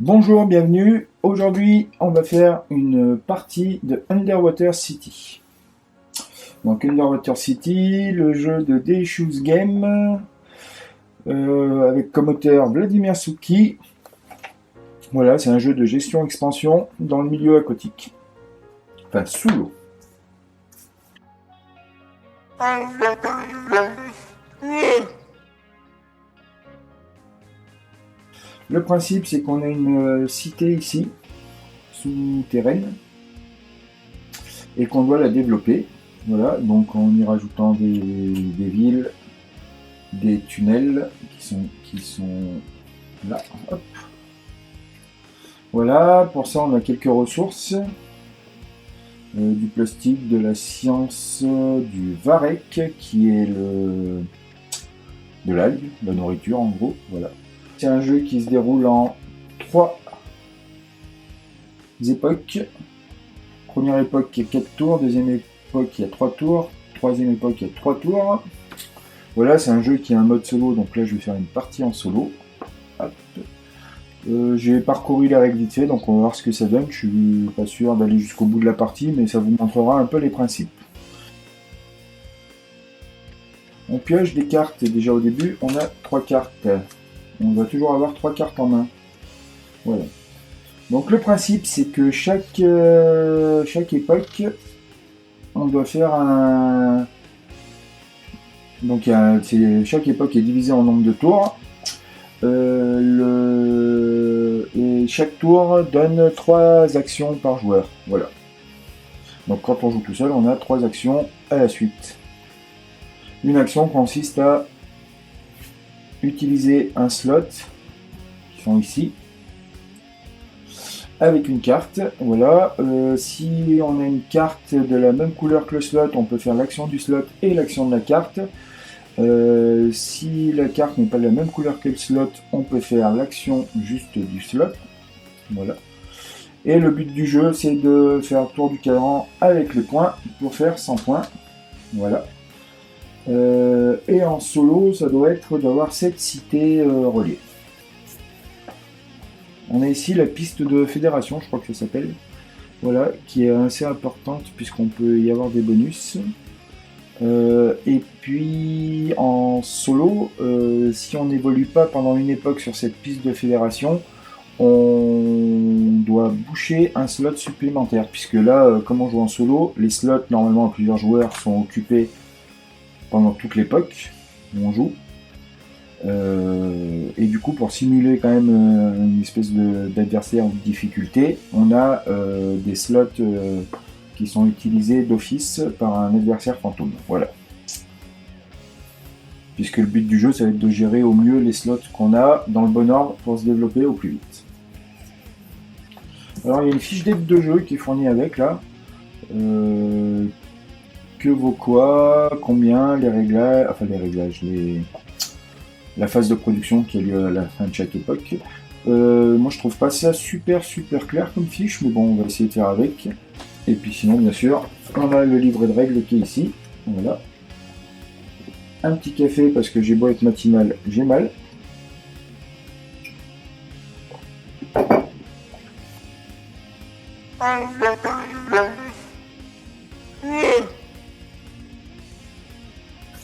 Bonjour, bienvenue. Aujourd'hui, on va faire une partie de Underwater City. Donc Underwater City, le jeu de Deishu's Game, avec comme auteur Vladimir Suki. Voilà, c'est un jeu de gestion-expansion dans le milieu aquatique. Enfin, sous l'eau. Le principe, c'est qu'on a une cité ici, souterraine, et qu'on doit la développer. Voilà, donc en y rajoutant des villes, des tunnels qui sont là. Hop. Voilà, pour ça on a quelques ressources. Du plastique, de la science, du varech qui est de l'algue, la nourriture en gros. Voilà. C'est un jeu qui se déroule en 3 époques. Première époque il y a 4 tours, deuxième époque il y a 3 tours, troisième époque il y a 3 tours. Voilà, c'est un jeu qui a un mode solo, donc là je vais faire une partie en solo. Hop. J'ai parcouru les règles vite fait, donc on va voir ce que ça donne. Je suis pas sûr d'aller jusqu'au bout de la partie, mais ça vous montrera un peu les principes. On pioche des cartes, et déjà au début, on a 3 cartes. On va toujours avoir 3 cartes en main. Voilà. Donc le principe, c'est que chaque époque, on doit faire un... Donc chaque époque est divisée en nombre de tours. Et chaque tour donne 3 actions par joueur. Voilà. Donc quand on joue tout seul, on a 3 actions à la suite. Une action consiste à utiliser un slot, qui sont ici, avec une carte. Voilà. Si on a une carte de la même couleur que le slot, on peut faire l'action du slot et l'action de la carte. Si la carte n'est pas de la même couleur que le slot, on peut faire l'action juste du slot. Voilà. Et le but du jeu, c'est de faire tour du cadran avec les points pour faire 100 points. Voilà. Et en solo, ça doit être d'avoir 7 cités reliées. On a ici la piste de fédération, je crois que ça s'appelle. Voilà, qui est assez importante puisqu'on peut y avoir des bonus. Et puis en solo, si on n'évolue pas pendant une époque sur cette piste de fédération, on doit boucher un slot supplémentaire, puisque là, comme on joue en solo, les slots normalement à plusieurs joueurs sont occupés pendant toute l'époque où on joue. Et du coup, pour simuler quand même une espèce d'adversaire de difficulté, on a des slots qui sont utilisés d'office par un adversaire fantôme. Voilà. Puisque le but du jeu, ça va être de gérer au mieux les slots qu'on a dans le bon ordre pour se développer au plus vite. Alors il y a une fiche d'aide de jeu qui est fournie avec là. Que vaut quoi, combien, les réglages, la phase de production qui a lieu à la fin de chaque époque. Moi je trouve pas ça super clair comme fiche, mais bon on va essayer de faire avec. Et puis sinon bien sûr, on a le livret de règles qui est ici. Voilà. Un petit café parce que j'ai beau être matinal, j'ai mal.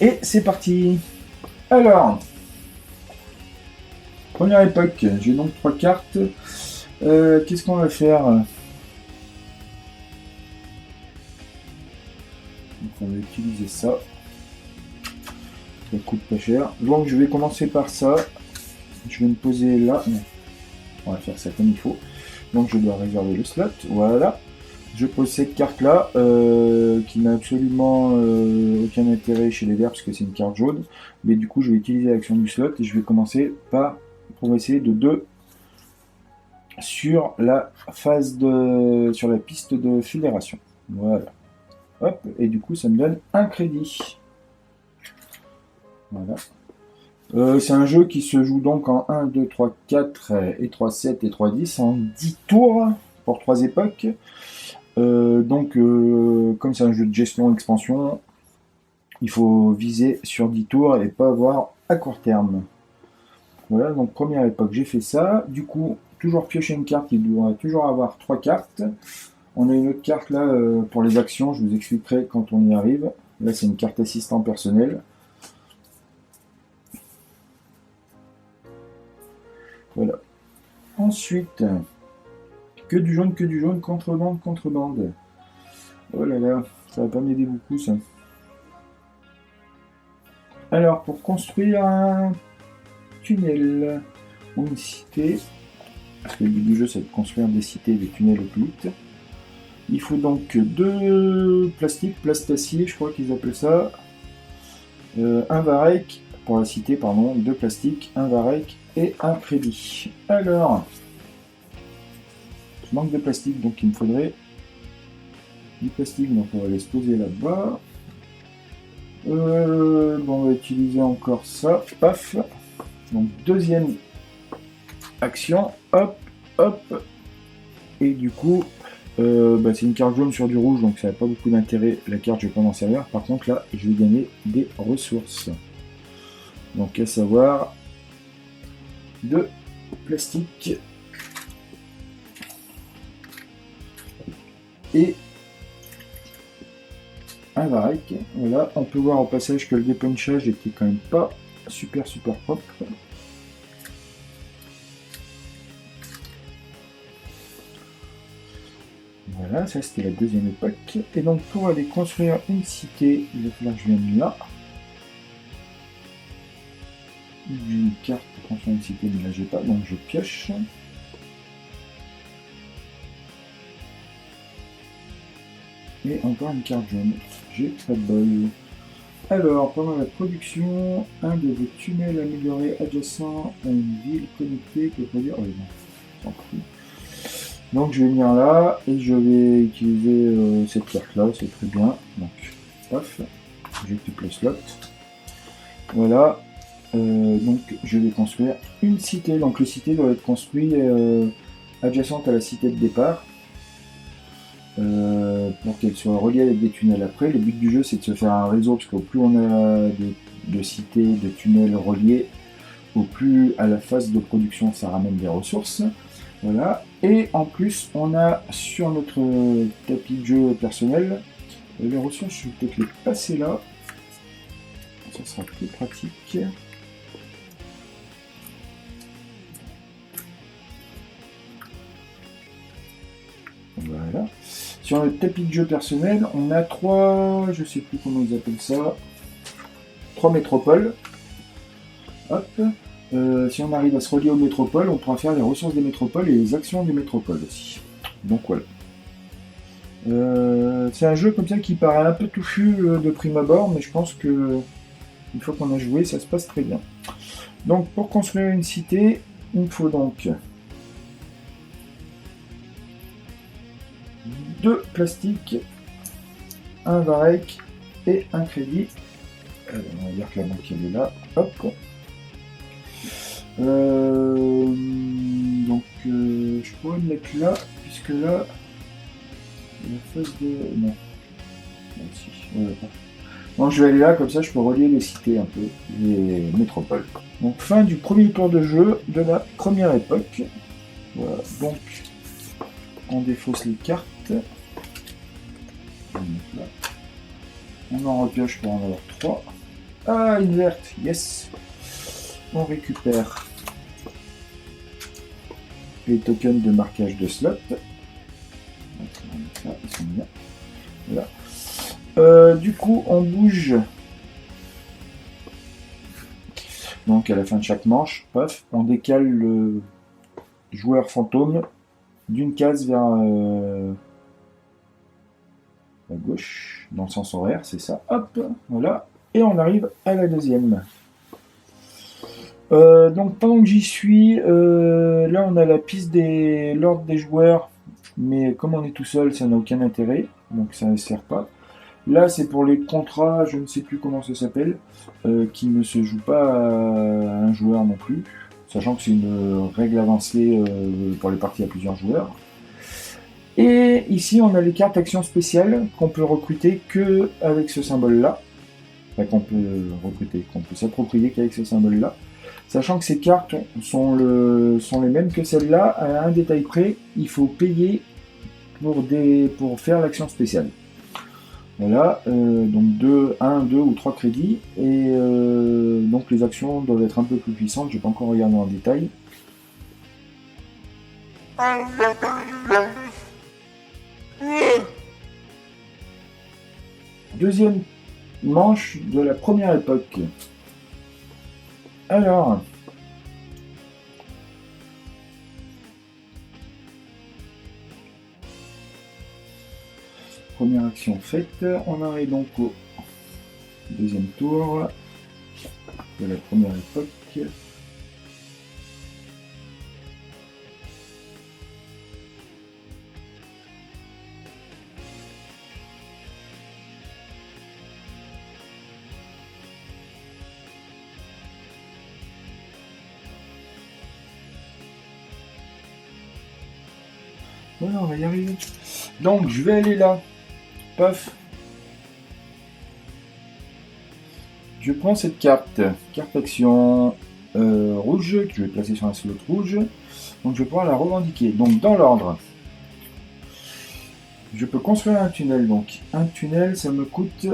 Et c'est parti. Alors, première époque, j'ai donc 3 cartes. Qu'est-ce qu'on va faire? Donc on va utiliser ça. Ça coûte pas cher. Donc je vais commencer par ça. Je vais me poser là. Non. On va faire ça comme il faut. Donc je dois réserver le slot. Voilà. Je pose cette carte là qui n'a absolument aucun intérêt chez les verts parce que c'est une carte jaune. Mais du coup je vais utiliser l'action du slot et je vais commencer par progresser de 2 sur la sur la piste de fédération. Voilà. Hop, et du coup ça me donne un crédit. Voilà. C'est un jeu qui se joue donc en 1, 2, 3, 4 et 3, 7 et 3, 10 en 10 tours pour 3 époques. Comme c'est un jeu de gestion-expansion, il faut viser sur 10 tours et pas avoir à court terme. Voilà, donc première époque, j'ai fait ça. Du coup, toujours piocher une carte, il doit toujours avoir 3 cartes. On a une autre carte là pour les actions, je vous expliquerai quand on y arrive. Là c'est une carte assistant personnel. Voilà. Ensuite, que du jaune, contrebande, contrebande. Oh là là, ça va pas m'aider beaucoup ça. Alors, pour construire un tunnel ou une cité, parce que le but du jeu c'est de construire des cités, des tunnels au plus vite, il faut donc 2 plastiques, plastacier, je crois qu'ils appellent ça, un varech, pour la cité, pardon, 2 plastiques, un varech et un crédit. Alors, je manque de plastique, donc il me faudrait du plastique, donc on va les poser là-bas. Bon, on va utiliser encore ça, paf. Donc deuxième action, hop, hop. Et du coup, c'est une carte jaune sur du rouge, donc ça n'a pas beaucoup d'intérêt. La carte, je vais pas m'en servir. Par contre, là, je vais gagner des ressources. Donc à savoir 2 plastiques et un varech. Voilà, on peut voir au passage que le dépunchage était quand même pas super propre. Voilà, ça c'était la deuxième époque. Et donc pour aller construire une cité, il va falloir que je vienne là. J'ai une carte pour construire une cité, mais là j'ai pas, donc je pioche. Et encore une carte jaune. J'ai pas de bol. Alors, pendant la production, un de vos tunnels améliorés adjacents à une ville connectée peut produire. Oh, non, donc je vais venir là et je vais utiliser cette carte là, c'est très bien. Donc, paf, j'occupe le slot. Voilà. Donc je vais construire une cité. Donc la cité doit être construite adjacente à la cité de départ. Pour qu'elle soit reliée avec des tunnels après. Le but du jeu c'est de se faire un réseau, parce qu'au plus on a de cités, de tunnels reliés, au plus à la phase de production ça ramène des ressources. Voilà. Et en plus on a sur notre tapis de jeu personnel les ressources, je vais peut-être les passer là. Ça sera plus pratique. Voilà. Sur le tapis de jeu personnel, on a 3, je sais plus comment ils appellent ça, 3 métropoles. Hop. Si on arrive à se relier aux métropoles, on pourra faire les ressources des métropoles et les actions des métropoles aussi. Donc voilà. C'est un jeu comme ça qui paraît un peu touffu de prime abord, mais je pense que une fois qu'on a joué, ça se passe très bien. Donc pour construire une cité, il me faut donc 2 plastiques, un varech et un crédit. Alors, on va dire que la banque elle est là. Hop. Donc je pourrais le mettre là, puisque là, la phase de. Non. Ici. Voilà. Donc je vais aller là, comme ça je peux relier les cités un peu, les métropoles. Donc fin du premier tour de jeu de la première époque. Voilà, donc on défausse les cartes. On en repioche pour en avoir 3. Ah, une verte, yes. On récupère les tokens de marquage de slot. Là, ils sont bien. Voilà. Du coup, on bouge. Donc à la fin de chaque manche, paf, on décale le joueur fantôme d'une case vers la gauche, dans le sens horaire, c'est ça. Hop, voilà. Et on arrive à la deuxième. Donc pendant que j'y suis, là on a la piste de l'ordre des joueurs, mais comme on est tout seul, ça n'a aucun intérêt, donc ça ne sert pas. Là c'est pour les contrats, je ne sais plus comment ça s'appelle, qui ne se jouent pas à un joueur non plus, sachant que c'est une règle avancée pour les parties à plusieurs joueurs. Et ici on a les cartes actions spéciales qu'on peut recruter que avec ce symbole là, enfin qu'on peut recruter, qu'on peut s'approprier qu'avec ce symbole là. Sachant que ces cartes sont les mêmes que celles-là, à un détail près, il faut payer pour faire l'action spéciale. Voilà, donc 1, 2 ou 3 crédits, et donc les actions doivent être un peu plus puissantes, je vais pas encore regarder en détail. Deuxième manche de la première époque. Alors, première action faite, on en est donc au deuxième tour de la première époque. Voilà, on va y arriver. Donc, je vais aller là. Paf. Je prends cette carte action rouge, que je vais placer sur un slot rouge. Donc, je vais pouvoir la revendiquer. Donc, dans l'ordre, je peux construire un tunnel. Donc, un tunnel, ça me coûte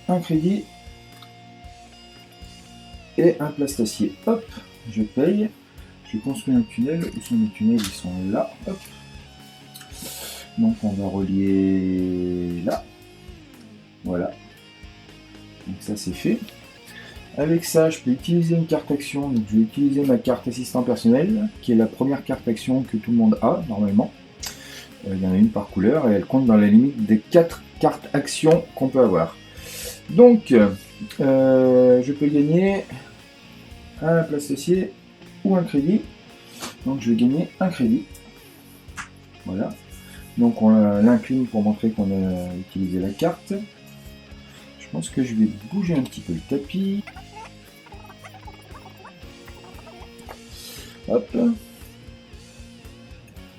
un crédit et un plastacier. Hop, je paye. Je construis un tunnel. Où sont les tunnels? Ils sont là. Hop. Donc on va relier là. Voilà. Donc ça c'est fait. Avec ça, je peux utiliser une carte action. Donc je vais utiliser ma carte assistant personnel, qui est la première carte action que tout le monde a normalement. Il y en a une par couleur et elle compte dans la limite des 4 cartes actions qu'on peut avoir. Donc je peux gagner un plastacier ou un crédit. Donc je vais gagner un crédit. Voilà. Donc on l'incline pour montrer qu'on a utilisé la carte. Je pense que je vais bouger un petit peu le tapis. Hop.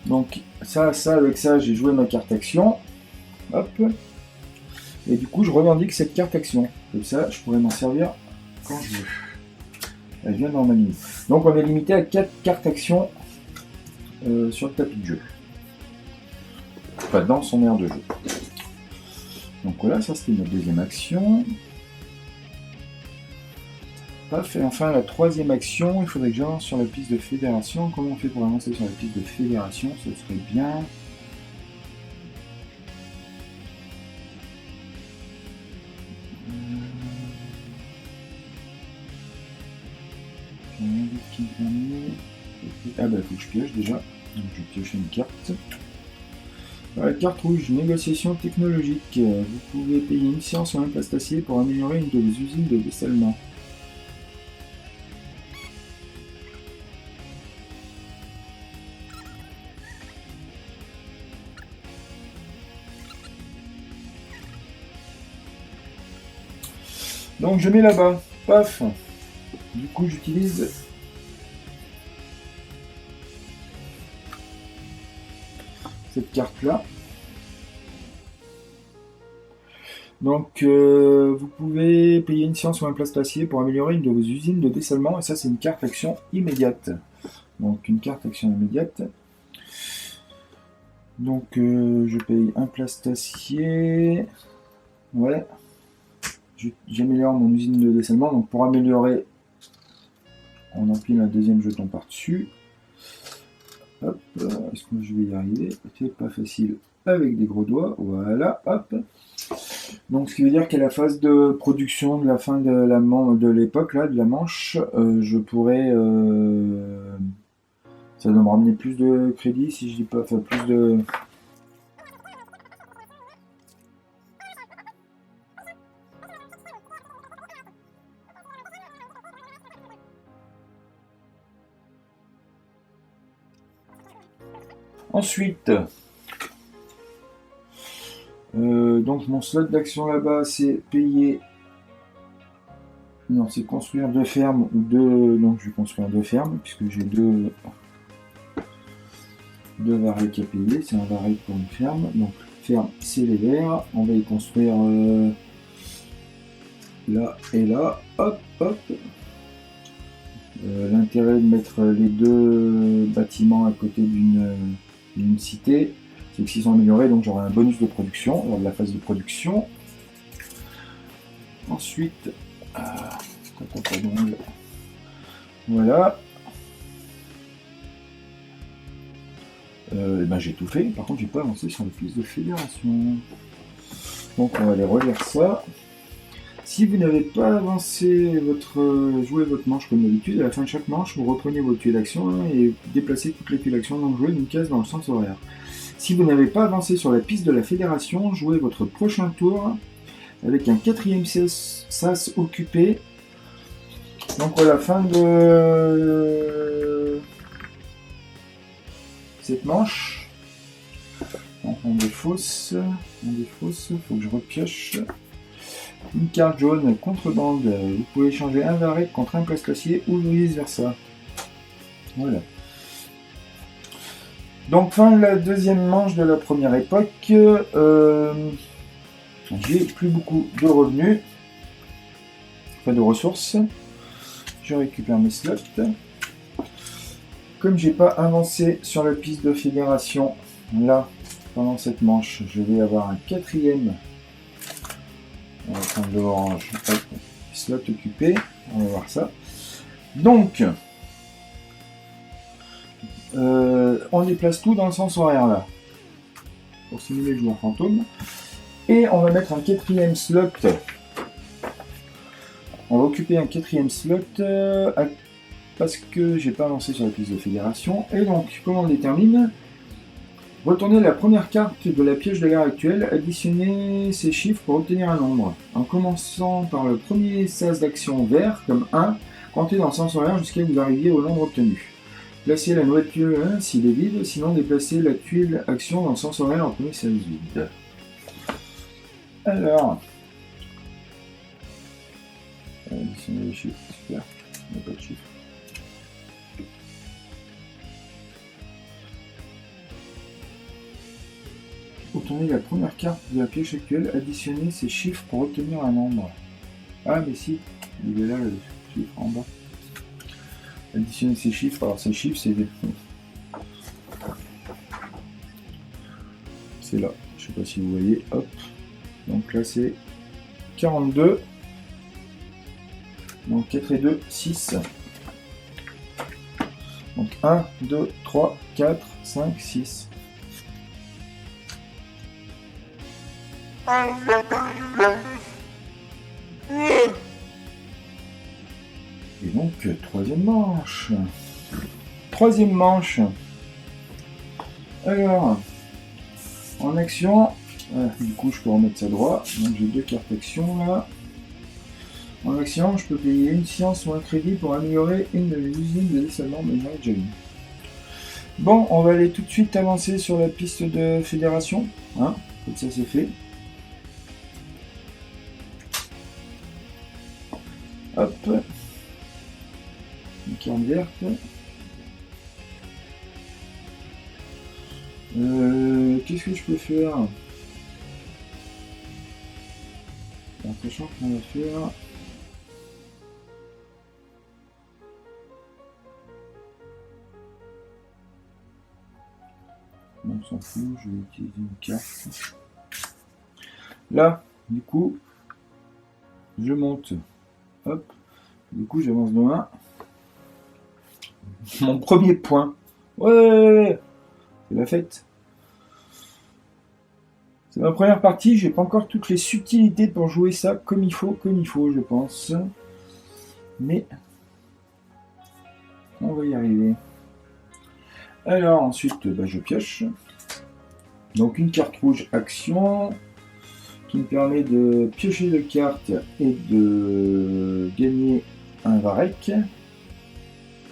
Donc ça avec ça, j'ai joué ma carte action. Hop. Et du coup, je revendique cette carte action. Comme ça, je pourrais m'en servir quand je veux. Elle vient dans ma limite. Donc on est limité à 4 cartes action sur le tapis de jeu. Enfin, dans son aire de jeu. Donc voilà, ça c'était notre deuxième action. Paf, et enfin la troisième action, il faudrait que j'avance sur la piste de fédération. Comment on fait pour avancer sur la piste de fédération? Ce serait bien. Ah bah il faut que je pioche déjà. Donc je vais piocher une carte. La carte rouge, négociation technologique. Vous pouvez payer une séance sur un plastacier pour améliorer une de vos usines de dessalement. Donc je mets là-bas. Paf. Du coup j'utilise cette carte là. Donc vous pouvez payer une séance sur un plastacier pour améliorer une de vos usines de dessalement, et ça c'est une carte action immédiate. Donc une carte action immédiate. Donc je paye un plastacier. Ouais. J'améliore mon usine de dessalement. Donc pour améliorer, on empile un deuxième jeton par-dessus. Hop, est-ce que je vais y arriver? C'est pas facile avec des gros doigts. Voilà, hop. Donc ce qui veut dire qu'à la phase de production de la fin de l'époque là, de la manche, je pourrais, ça doit me ramener plus de crédit si je dis pas, enfin plus de. Ensuite, donc mon slot d'action là-bas, c'est payer. Non, c'est construire 2 fermes ou 2. Donc je vais construire 2 fermes puisque j'ai 2 varechs à payer. C'est un varech pour une ferme. Donc ferme, c'est les verts. On va y construire là et là. Hop, hop. L'intérêt de mettre les deux bâtiments à côté d'une cité, c'est que s'ils sont améliorés, donc j'aurai un bonus de production lors de la phase de production. Ensuite, voilà. Ben j'ai tout fait, par contre j'ai pas avancé sur les pistes de fédération. Donc on va aller relire ça. Si vous n'avez pas avancé joué votre manche comme d'habitude, à la fin de chaque manche, vous reprenez votre tuile d'action et déplacez toutes les tuiles d'action non jouées d'une case dans le sens horaire. Si vous n'avez pas avancé sur la piste de la fédération, jouez votre prochain tour avec un 4e sas occupé. Donc voilà, fin de cette manche. Donc on défausse, faut que je repioche. Une carte jaune, contrebande, vous pouvez changer un varech contre un place-glacier ou vice versa. Voilà. Donc fin de la deuxième manche de la première époque, j'ai plus beaucoup de revenus, enfin de ressources. Je récupère mes slots. Comme j'ai pas avancé sur la piste de fédération, là, pendant cette manche, je vais avoir un 4e. On va prendre de l'orange, slot occupé, on va voir ça. Donc, on déplace tout dans le sens horaire là, pour simuler le joueur fantôme. Et on va mettre un 4e slot. On va occuper un 4e slot parce que j'ai pas avancé sur la piste de fédération. Et donc, comment on détermine ? Retournez la première carte de la piège de guerre actuelle, additionnez ces chiffres pour obtenir un nombre. En commençant par le premier sas d'action vert, comme 1, comptez dans le sens horaire jusqu'à ce que vous arriviez au nombre obtenu. Placez la nouvelle tuile 1 s'il est vide, sinon déplacez la tuile action dans le sens horaire en premier sas vide. Alors, additionner les chiffres, super, il n'y a pas de chiffres. Retournez la première carte de la pièce actuelle, additionnez ces chiffres pour obtenir un nombre. Ah mais si, il est là le chiffre en bas. Additionner ces chiffres, alors ces chiffres c'est là, je sais pas si vous voyez, hop. Donc là c'est 42. Donc 4 et 2, 6. Donc 1, 2, 3, 4, 5, 6. Et donc, troisième manche. Troisième manche. Alors, en action, du coup, je peux remettre ça droit. Donc, j'ai 2 cartes action là. En action, je peux payer une science ou un crédit pour améliorer une de mes usines de dessalement, mais j'en ai déjà une. Bon, on va aller tout de suite avancer sur la piste de fédération. Hein, comme ça, c'est fait. Hop. Une carte verte. Qu'est-ce que je peux faire? En sachant qu'on va faire... On s'en fout, je vais utiliser une carte. Là, du coup, je monte. Hop. Du coup, j'avance de 1. Mon premier point. Ouais, c'est la fête. C'est ma première partie. J'ai pas encore toutes les subtilités pour jouer ça comme il faut, je pense. Mais on va y arriver. Alors ensuite, je pioche. Donc une carte rouge action qui me permet de piocher 2 cartes et de gagner un varech.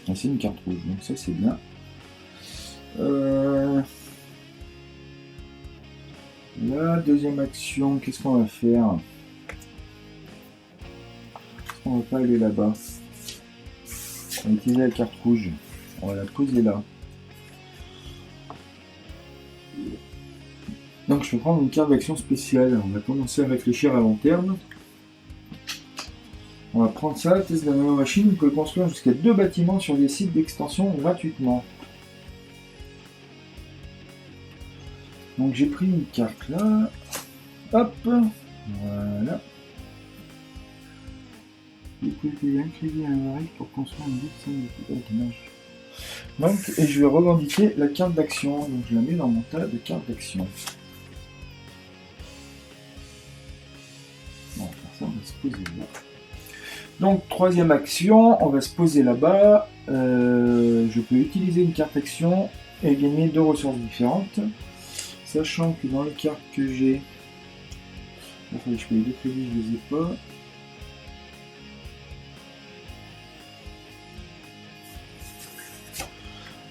C'est une carte rouge, donc ça c'est bien. La deuxième action, qu'est-ce qu'on va faire? Est-ce qu'on va pas aller là-bas? On va utiliser la carte rouge. On va la poser là. Donc je vais prendre une carte d'action spéciale. On va commencer à réfléchir à long terme. On va prendre ça, test de la machine. Vous pouvez construire jusqu'à 2 bâtiments sur des sites d'extension gratuitement. Donc j'ai pris une carte là. Hop. Voilà. Vous pouvez payer un crédit à un variable pour construire une ville d'image. Donc, et je vais revendiquer la carte d'action. Donc je la mets dans mon tas de cartes d'action. Bon, pour ça, on va se poser là. Donc, troisième action, on va se poser là-bas. Je peux utiliser une carte action et gagner 2 ressources différentes. Sachant que dans les cartes que j'ai, je paye 2 crédits, je les ai pas.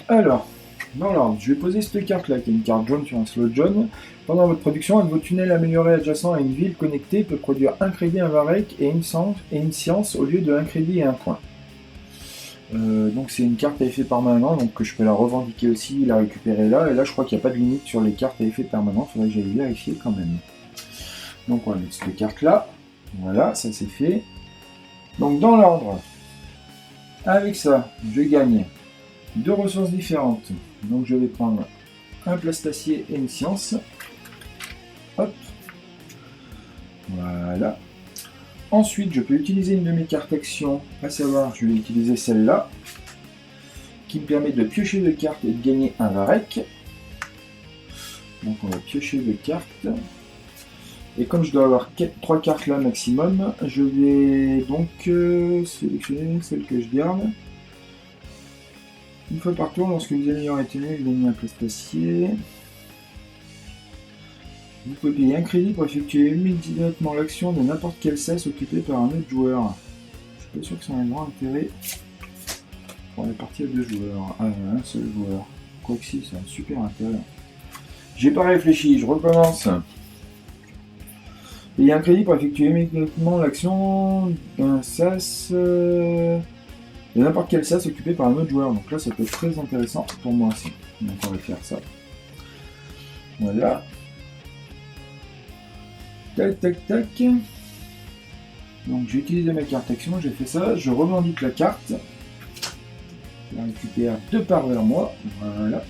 Alors, dans l'ordre, je vais poser cette carte-là, qui est une carte jaune sur un slot jaune. Pendant votre production, un de vos tunnels améliorés adjacents à une ville connectée peut produire un crédit, un varech et une science au lieu de un crédit et un point. Donc c'est une carte à effet permanent, donc je peux la revendiquer aussi, la récupérer là. Et là, je crois qu'il n'y a pas de limite sur les cartes à effet permanent, il faudrait que j'aille vérifier quand même. Donc on va mettre cette carte-là. Voilà, ça c'est fait. Donc dans l'ordre, avec ça, je gagne 2 ressources différentes. Donc je vais prendre un plastacier et une science. Hop. Voilà. Ensuite, je peux utiliser une de mes cartes action, à savoir, je vais utiliser celle-là, qui me permet de piocher 2 cartes et de gagner un varech. Donc on va piocher 2 cartes. Et comme je dois avoir 3 cartes là maximum, je vais donc sélectionner celle que je garde. Une fois par tour, lorsque vous améliorez un tunnel, vous gagnez un plastacier. Vous pouvez payer un crédit pour effectuer immédiatement l'action de n'importe quel sas occupé par un autre joueur. Je suis pas sûr que ça ait un grand intérêt pour les parties à 2 joueurs, à un seul joueur. Quoique si, c'est un super intérêt. J'ai pas réfléchi, je recommence. Payer un crédit pour effectuer immédiatement l'action d'un sas de n'importe quel sas occupé par un autre joueur. Donc là, ça peut être très intéressant pour moi aussi. Donc on va faire ça. Voilà. Tac, tac, tac. Donc j'ai utilisé ma carte action, j'ai fait ça. Je revendique la carte. Je la récupère de part vers moi. Voilà.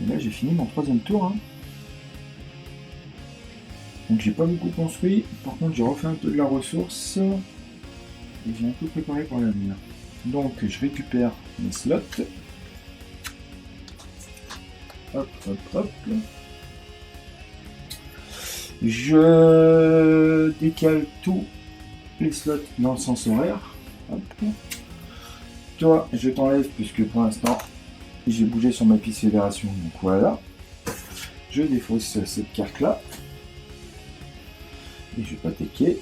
Et là, j'ai fini mon 3e tour. Hein. Donc j'ai pas beaucoup construit. Par contre, j'ai refait un peu de la ressource. Et j'ai un peu préparé pour l'avenir. Donc je récupère mes slots. Hop, hop, hop. Je décale tous les slots dans le sens horaire. Hop. Toi, je t'enlève puisque pour l'instant, j'ai bougé sur ma piste fédération. Donc voilà. Je défausse cette carte-là. Et je vais attaquer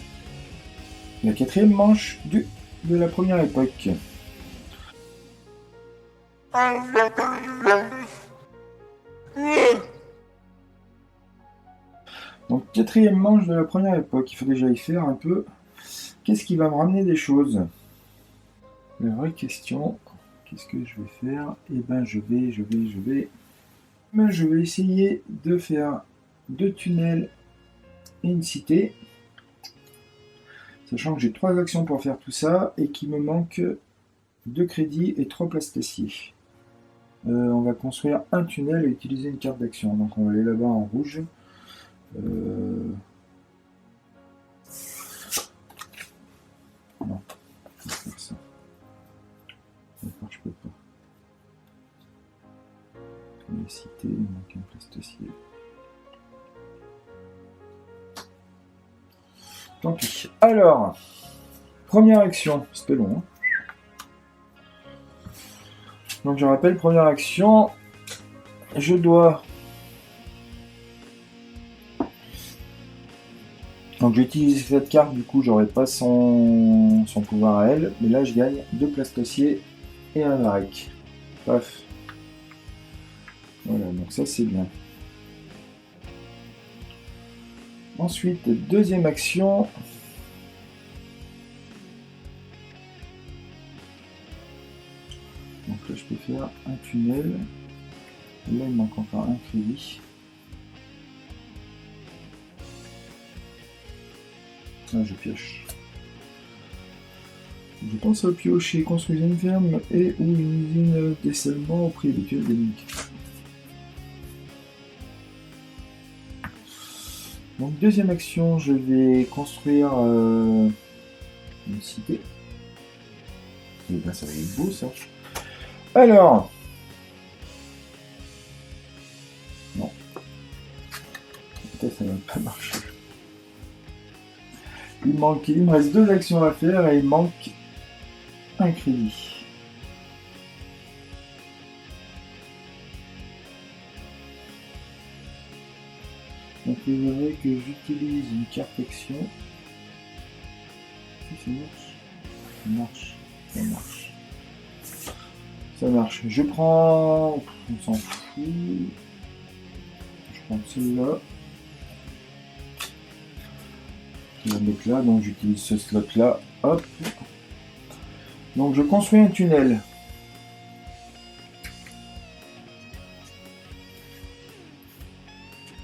la 4e manche de la première époque. Donc 4e manche de la première époque, il faut déjà y faire un peu. Qu'est-ce qui va me ramener des choses? La vraie question, qu'est-ce que je vais faire? Eh ben je vais essayer de faire 2 tunnels et une cité. Sachant que j'ai 3 actions pour faire tout ça et qu'il me manque 2 crédits et 3 plastaciers. On va construire un tunnel et utiliser une carte d'action. Donc on va aller là-bas en rouge. Non, je vais faire ça. D'accord, je peux pas. Les cités, il manque un plastacier. Tant pis. Alors, première action, c'était long. Hein. Donc je rappelle, première action, je dois... Donc j'utilise cette carte, du coup j'aurai pas son pouvoir à elle, mais là je gagne 2 plastaciers et un varech. Paf. Voilà, donc ça c'est bien. Ensuite, deuxième action. Donc là je peux faire un tunnel. Et là il manque encore un crédit. Ah, je pioche. Je pense à piocher, construire une ferme et ou une usine dessalement au prix habituel des limites. Donc deuxième action, je vais construire une cité. Et ben ça va être beau ça. Alors. Non. Peut-être ça va pas marcher. Il me reste 2 actions à faire et il manque un crédit. Donc vous verrez que j'utilise une carte action. Ça marche. Ça marche. Ça marche. Je prends. On s'en fout. Je prends celle-là. Je vais la mettre là, donc j'utilise ce slot là. Hop. Donc je construis un tunnel.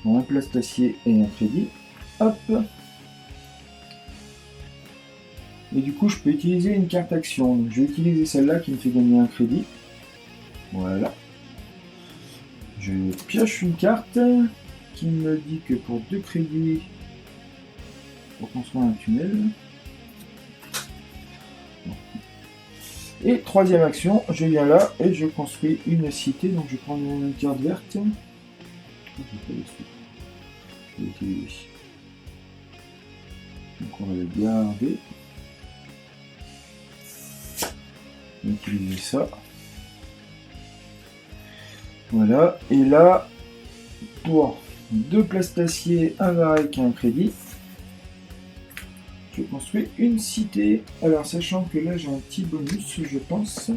Un place d'acier et un crédit. Hop. Et du coup, je peux utiliser une carte action. Donc, je vais utiliser celle-là qui me fait gagner un crédit. Voilà. Je pioche une carte qui me dit que pour 2 crédits, pour construire un tunnel. Et troisième action, je viens là et je construis une cité. Donc je prends une carte verte. Donc on va le garder. On va utiliser ça. Voilà. Et là, pour 2 places d'acier, un varech et un crédit, je construis une cité. Alors sachant que là j'ai un petit bonus, je pense.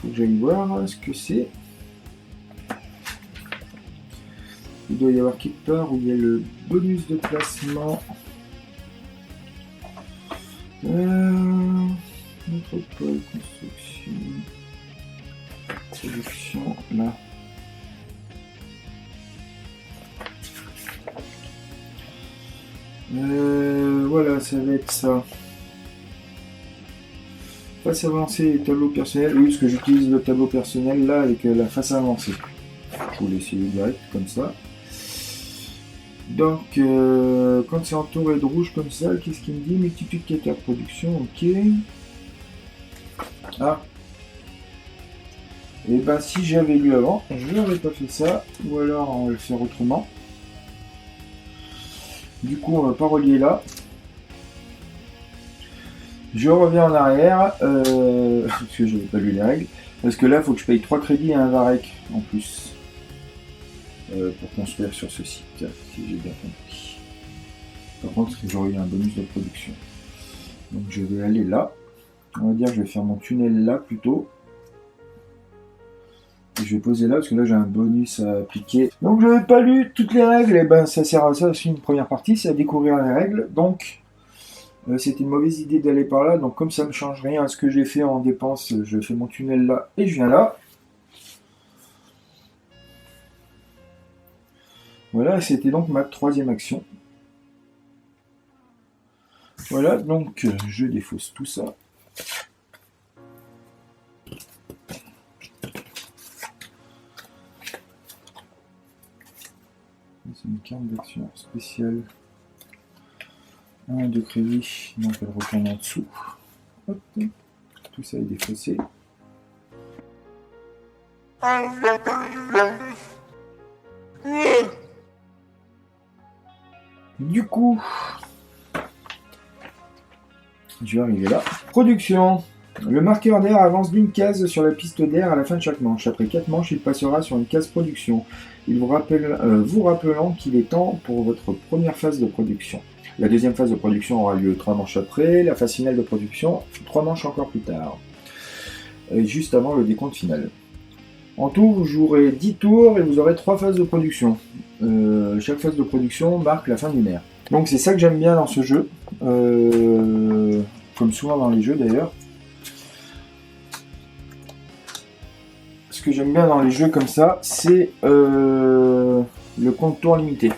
Faut que j'aille voir ce que c'est. Il doit y avoir quelque part où il y a le bonus de placement. Métropole, construction, production, là. Voilà, ça va être ça. Face avancée, tableau personnel. Oui, parce que j'utilise le tableau personnel là avec la face avancée. Je vous laisse direct comme ça. Donc, quand c'est entouré de rouge comme ça, qu'est-ce qu'il me dit? Multiplicateur production, ok. Ah. Et ben si j'avais lu avant, je n'aurais pas fait ça. Ou alors on va le faire autrement. Du coup, on va pas relier là. Je reviens en arrière, parce que je n'avais pas lu les règles. Parce que là, il faut que je paye 3 crédits et un varech en plus. Pour construire sur ce site, si j'ai bien compris. Par contre, j'aurais eu un bonus de production. Donc je vais aller là. On va dire que je vais faire mon tunnel là plutôt. Et je vais poser là parce que là j'ai un bonus à appliquer. Donc je n'avais pas lu toutes les règles, et ben ça sert à ça aussi une première partie, c'est à découvrir les règles. Donc c'était une mauvaise idée d'aller par là. Donc comme ça ne change rien à ce que j'ai fait en dépenses, je fais mon tunnel là et je viens là. Voilà, c'était donc ma troisième action. Voilà, donc je défausse tout ça. C'est une carte d'action spéciale. 1 de crédit, donc elle retourne en dessous. Hop. Tout ça est défaussé. Du coup, je vais arriver là. Production. Le marqueur d'air avance d'une case sur la piste d'air à la fin de chaque manche. Après 4 manches, il passera sur une case production. Il vous rappelant qu'il est temps pour votre première phase de production. La deuxième phase de production aura lieu 3 manches après, la phase finale de production 3 manches encore plus tard, juste avant le décompte final. En tout, vous jouerez 10 tours et vous aurez 3 phases de production. Chaque phase de production marque la fin d'une ère. Donc c'est ça que j'aime bien dans ce jeu, comme souvent dans les jeux d'ailleurs. Ce que j'aime bien dans les jeux comme ça, c'est le compte tour limité.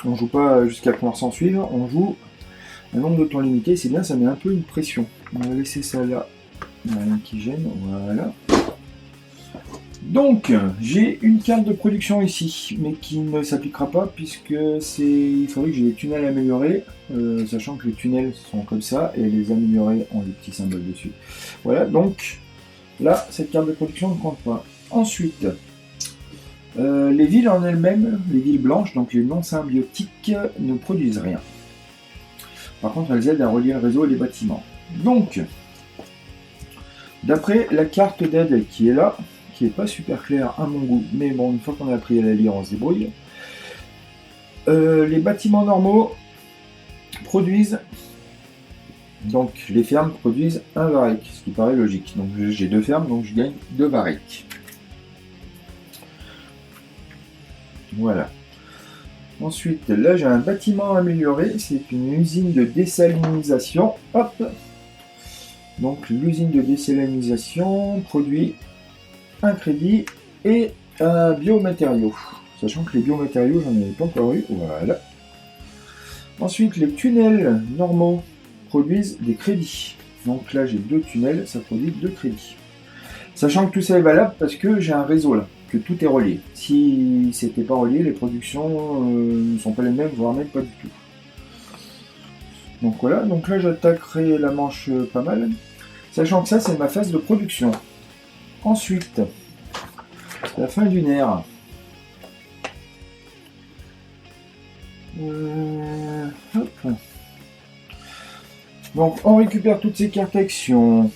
On joue pas jusqu'à pouvoir s'en suivre, on joue Un nombre de temps limité, c'est bien, ça met un peu une pression. On va laisser ça là. Il n'y a rien qui gêne, voilà. Donc, j'ai une carte de production ici, mais qui ne s'appliquera pas puisque il faudrait que j'ai des tunnels améliorés, sachant que les tunnels sont comme ça, et les améliorés ont des petits symboles dessus. Voilà, donc, là, cette carte de production ne compte pas. Ensuite, les villes en elles-mêmes, les villes blanches, donc les non-symbiotiques, ne produisent rien. Par contre, elles aident à relier le réseau et les bâtiments. Donc, d'après la carte d'aide qui est là, qui n'est pas super claire à mon goût, mais bon, une fois qu'on a appris à la lire, on se débrouille. Les bâtiments normaux produisent, donc les fermes produisent un varech, ce qui paraît logique. Donc j'ai 2 fermes, donc je gagne 2 varech. Voilà. Ensuite, là j'ai un bâtiment amélioré, c'est une usine de désalinisation. Hop. Donc l'usine de désalinisation produit un crédit et un biomatériau. Sachant que les biomatériaux, j'en avais pas encore eu. Voilà. Ensuite, les tunnels normaux produisent des crédits. Donc là, j'ai 2 tunnels, ça produit 2 crédits. Sachant que tout ça est valable parce que j'ai un réseau là, que tout est relié. Si c'était pas relié, les productions ne sont pas les mêmes, voire même pas du tout. Donc voilà, donc là j'attaquerai la manche pas mal. Sachant que ça, c'est ma phase de production. Ensuite, la fin d'une ère. Hop. Donc, on récupère toutes ces cartes actions.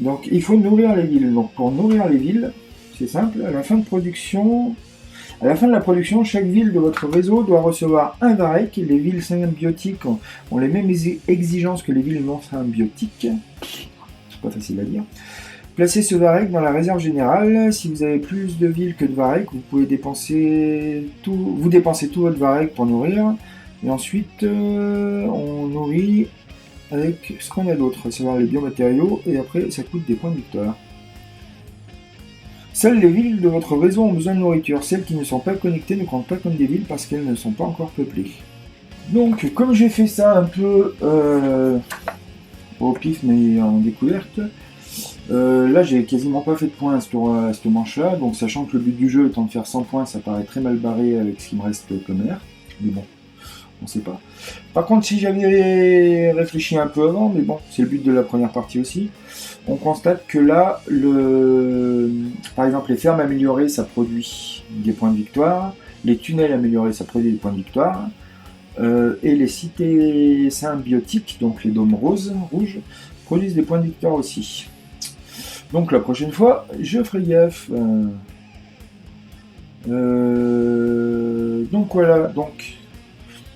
Donc, il faut nourrir les villes. Donc, pour nourrir les villes, c'est simple. À la fin de la production, chaque ville de votre réseau doit recevoir un varech. Les villes symbiotiques ont les mêmes exigences que les villes non symbiotiques. C'est pas facile à dire. Placez ce varech dans la réserve générale. Si vous avez plus de villes que de varech, vous pouvez dépenser tout votre varech pour nourrir. Et ensuite, on nourrit avec ce qu'on a d'autre, à savoir les biomatériaux, et après ça coûte des points de victoire. Seules les villes de votre réseau ont besoin de nourriture. Celles qui ne sont pas connectées ne comptent pas comme des villes parce qu'elles ne sont pas encore peuplées. Donc, comme j'ai fait ça un peu au pif mais en découverte, là j'ai quasiment pas fait de points à cette manche-là, donc sachant que le but du jeu étant de faire 100 points, ça paraît très mal barré avec ce qui me reste comme air, mais bon, on sait pas. Par contre, si j'avais réfléchi un peu avant, mais bon, c'est le but de la première partie aussi, on constate que là, par exemple les fermes améliorées, ça produit des points de victoire, les tunnels améliorés, ça produit des points de victoire, et les cités symbiotiques, donc les dômes rouges, produisent des points de victoire aussi. Donc la prochaine fois, je ferai gaffe. Donc voilà, donc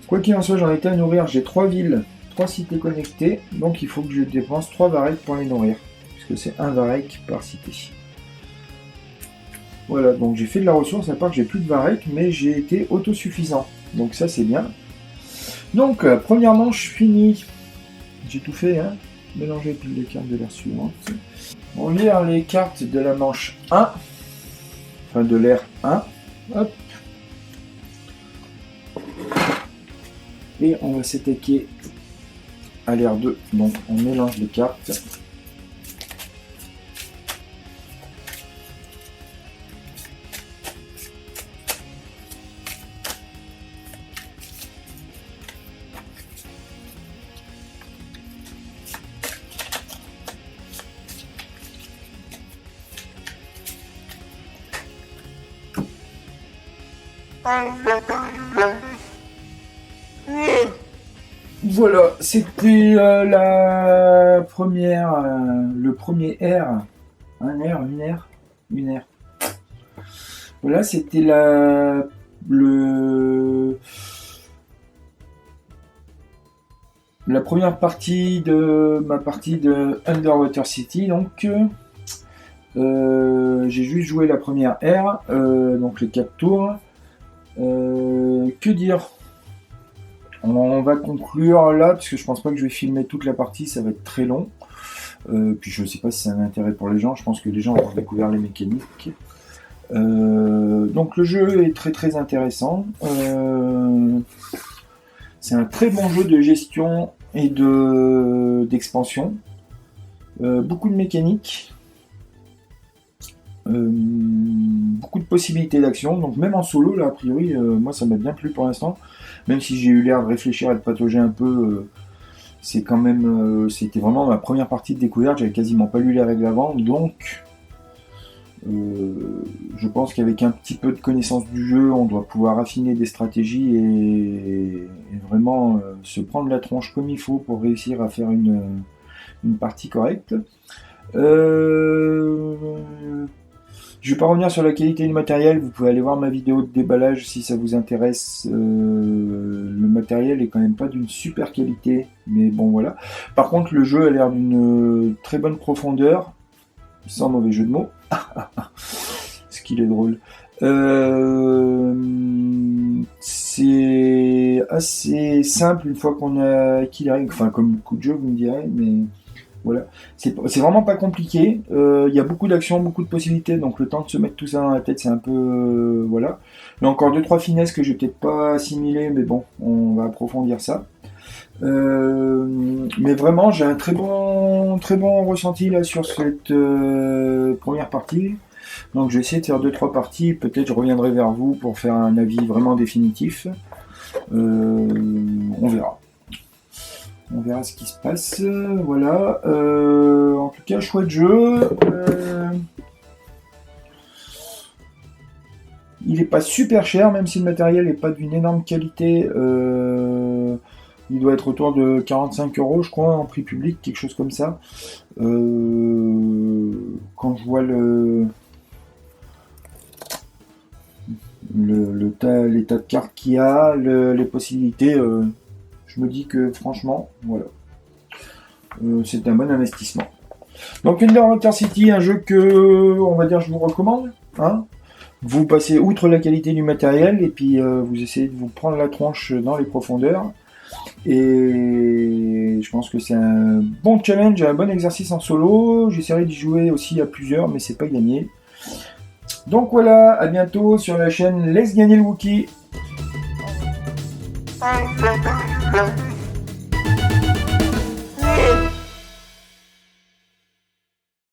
quoi qu'il en soit, j'en étais à nourrir. J'ai 3 villes, 3 cités connectées, donc il faut que je dépense 3 varech pour les nourrir, puisque c'est un varech par cité. Voilà, donc j'ai fait de la ressource, à part que j'ai plus de varech, mais j'ai été autosuffisant. Donc ça c'est bien. Donc première manche finie. J'ai tout fait, hein. Mélanger toutes les cartes de l'ère suivante. On va lire les cartes de la manche 1, enfin de l'ère 1, hop. Et on va s'attaquer à l'ère 2, donc on mélange les cartes. Voilà, c'était la première, le premier R, une R. Voilà, c'était la première partie de ma partie de Underwater City. Donc, j'ai juste joué la première R, donc les 4 tours. Que dire? On va conclure là, parce que je pense pas que je vais filmer toute la partie, ça va être très long. Puis je sais pas si c'est un intérêt pour les gens, je pense que les gens vont découvrir les mécaniques. Donc le jeu est très très intéressant. C'est un très bon jeu de gestion et d'expansion. Beaucoup de mécanique. Beaucoup de possibilités d'action. Donc même en solo, là, a priori, moi ça m'a bien plu pour l'instant. Même si j'ai eu l'air de réfléchir et de patauger un peu, c'est quand même, c'était vraiment ma première partie de découverte. J'avais quasiment pas lu les règles avant, donc je pense qu'avec un petit peu de connaissance du jeu, on doit pouvoir affiner des stratégies et vraiment se prendre la tronche comme il faut pour réussir à faire une partie correcte. Je ne vais pas revenir sur la qualité du matériel, vous pouvez aller voir ma vidéo de déballage si ça vous intéresse. Le matériel est quand même pas d'une super qualité, mais bon voilà. Par contre, le jeu a l'air d'une très bonne profondeur, sans mauvais jeu de mots. Ce qu'il est drôle. C'est assez simple une fois qu'on a acquis les règles, enfin comme beaucoup de jeux vous me direz, mais voilà. C'est vraiment pas compliqué. Il y a beaucoup d'actions, beaucoup de possibilités, donc le temps de se mettre tout ça dans la tête, c'est un peu voilà. Il y a encore 2-3 finesses que j'ai peut-être pas assimilées, mais bon, on va approfondir ça. Mais vraiment, j'ai un très bon ressenti là sur cette première partie. Donc je vais essayer de faire 2-3 parties. Peut-être je reviendrai vers vous pour faire un avis vraiment définitif. On verra. On verra ce qui se passe. Voilà. En tout cas, chouette jeu. Il n'est pas super cher, même si le matériel n'est pas d'une énorme qualité. Il doit être autour de 45 €, je crois, en prix public, quelque chose comme ça. Quand je vois les tas de cartes qu'il y a, les possibilités, je me dis que franchement, voilà, c'est un bon investissement. Donc Underwater City, un jeu que, on va dire, je vous recommande. Hein, vous passez outre la qualité du matériel et puis vous essayez de vous prendre la tronche dans les profondeurs. Et je pense que c'est un bon challenge, un bon exercice en solo. J'essaierai d'y jouer aussi à plusieurs, mais c'est pas gagné. Donc voilà, à bientôt sur la chaîne Laisse gagner le Wookie.